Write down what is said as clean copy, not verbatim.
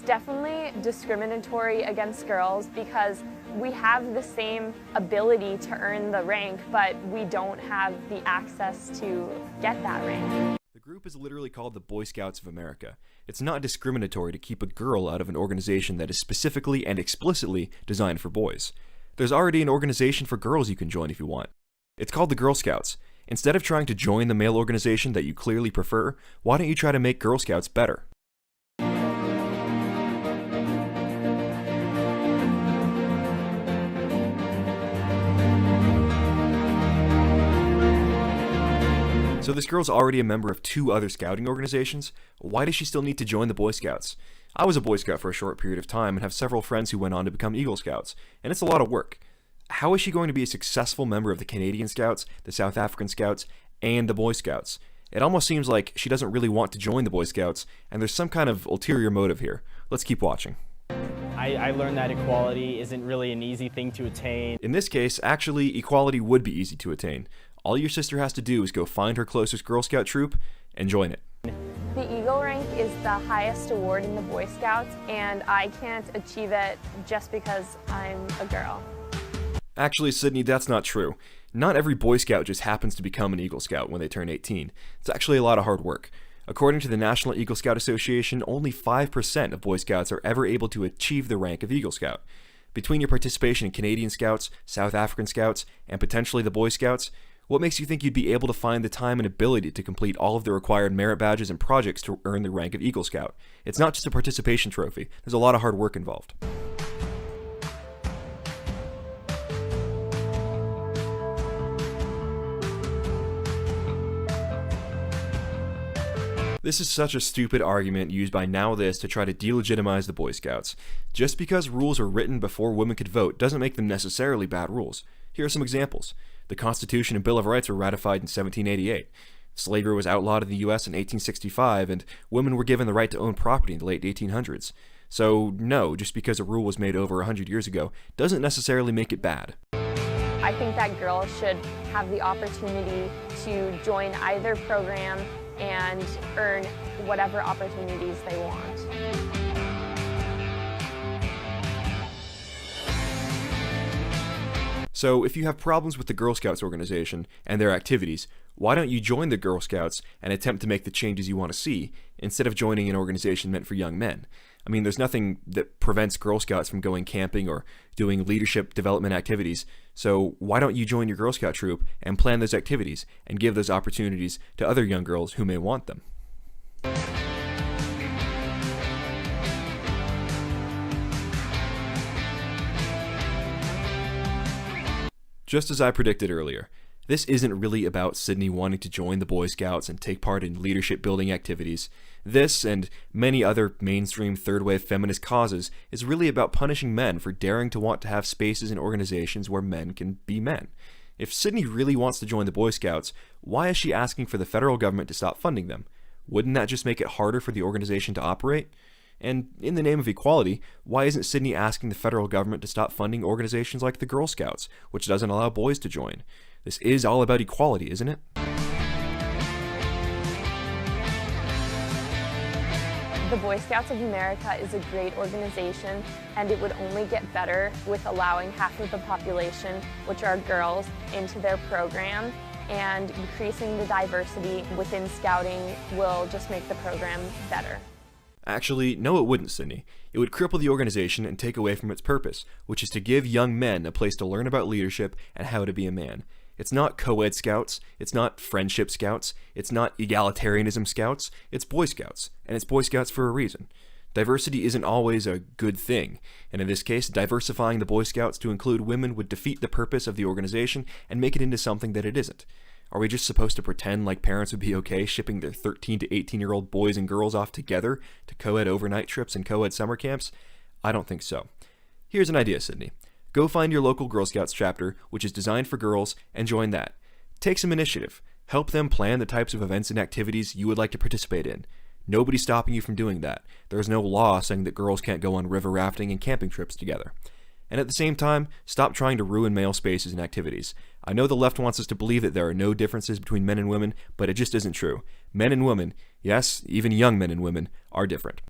definitely discriminatory against girls because we have the same ability to earn the rank, but we don't have the access to get that rank. The group is literally called the Boy Scouts of America. It's not discriminatory to keep a girl out of an organization that is specifically and explicitly designed for boys. There's already an organization for girls you can join if you want. It's called the Girl Scouts. Instead of trying to join the male organization that you clearly prefer, why don't you try to make Girl Scouts better? So this girl's already a member of 2 other scouting organizations. Why does she still need to join the Boy Scouts? I was a Boy Scout for a short period of time and have several friends who went on to become Eagle Scouts, and it's a lot of work. How is she going to be a successful member of the Canadian Scouts, the South African Scouts, and the Boy Scouts? It almost seems like she doesn't really want to join the Boy Scouts, and there's some kind of ulterior motive here. Let's keep watching. I learned that equality isn't really an easy thing to attain. In this case, actually, equality would be easy to attain. All your sister has to do is go find her closest Girl Scout troop and join it. The Eagle rank is the highest award in the Boy Scouts, and I can't achieve it just because I'm a girl. Actually, Sydney, that's not true. Not every Boy Scout just happens to become an Eagle Scout when they turn 18. It's actually a lot of hard work. According to the National Eagle Scout Association, only 5% of Boy Scouts are ever able to achieve the rank of Eagle Scout. Between your participation in Canadian Scouts, South African Scouts, and potentially the Boy Scouts, what makes you think you'd be able to find the time and ability to complete all of the required merit badges and projects to earn the rank of Eagle Scout? It's not just a participation trophy. There's a lot of hard work involved. This is such a stupid argument used by nowadays to try to delegitimize the Boy Scouts. Just because rules were written before women could vote doesn't make them necessarily bad rules. Here are some examples. The Constitution and Bill of Rights were ratified in 1788. Slavery was outlawed in the US in 1865, and women were given the right to own property in the late 1800s. So no, just because a rule was made over 100 years ago doesn't necessarily make it bad. I think that girls should have the opportunity to join either program and earn whatever opportunities they want. So if you have problems with the Girl Scouts organization and their activities, why don't you join the Girl Scouts and attempt to make the changes you want to see, instead of joining an organization meant for young men? I mean, there's nothing that prevents Girl Scouts from going camping or doing leadership development activities, so why don't you join your Girl Scout troop and plan those activities and give those opportunities to other young girls who may want them? Just as I predicted earlier, this isn't really about Sydney wanting to join the Boy Scouts and take part in leadership building activities. This, and many other mainstream third-wave feminist causes, is really about punishing men for daring to want to have spaces in organizations where men can be men. If Sydney really wants to join the Boy Scouts, why is she asking for the federal government to stop funding them? Wouldn't that just make it harder for the organization to operate? And in the name of equality, why isn't Sydney asking the federal government to stop funding organizations like the Girl Scouts, which doesn't allow boys to join? This is all about equality, isn't it? The Boy Scouts of America is a great organization, and it would only get better with allowing half of the population, which are girls, into their program, and increasing the diversity within scouting will just make the program better. Actually, no it wouldn't, Sydney. It would cripple the organization and take away from its purpose, which is to give young men a place to learn about leadership and how to be a man. It's not co-ed scouts, it's not friendship scouts, it's not egalitarianism scouts, it's Boy Scouts, and it's Boy Scouts for a reason. Diversity isn't always a good thing, and in this case, diversifying the Boy Scouts to include women would defeat the purpose of the organization and make it into something that it isn't. Are we just supposed to pretend like parents would be okay shipping their 13 to 18-year-old boys and girls off together to co-ed overnight trips and co-ed summer camps? I don't think so. Here's an idea, Sydney. Go find your local Girl Scouts chapter, which is designed for girls, and join that. Take some initiative. Help them plan the types of events and activities you would like to participate in. Nobody's stopping you from doing that. There's no law saying that girls can't go on river rafting and camping trips together. And at the same time, stop trying to ruin male spaces and activities. I know the left wants us to believe that there are no differences between men and women, but it just isn't true. Men and women, yes, even young men and women, are different.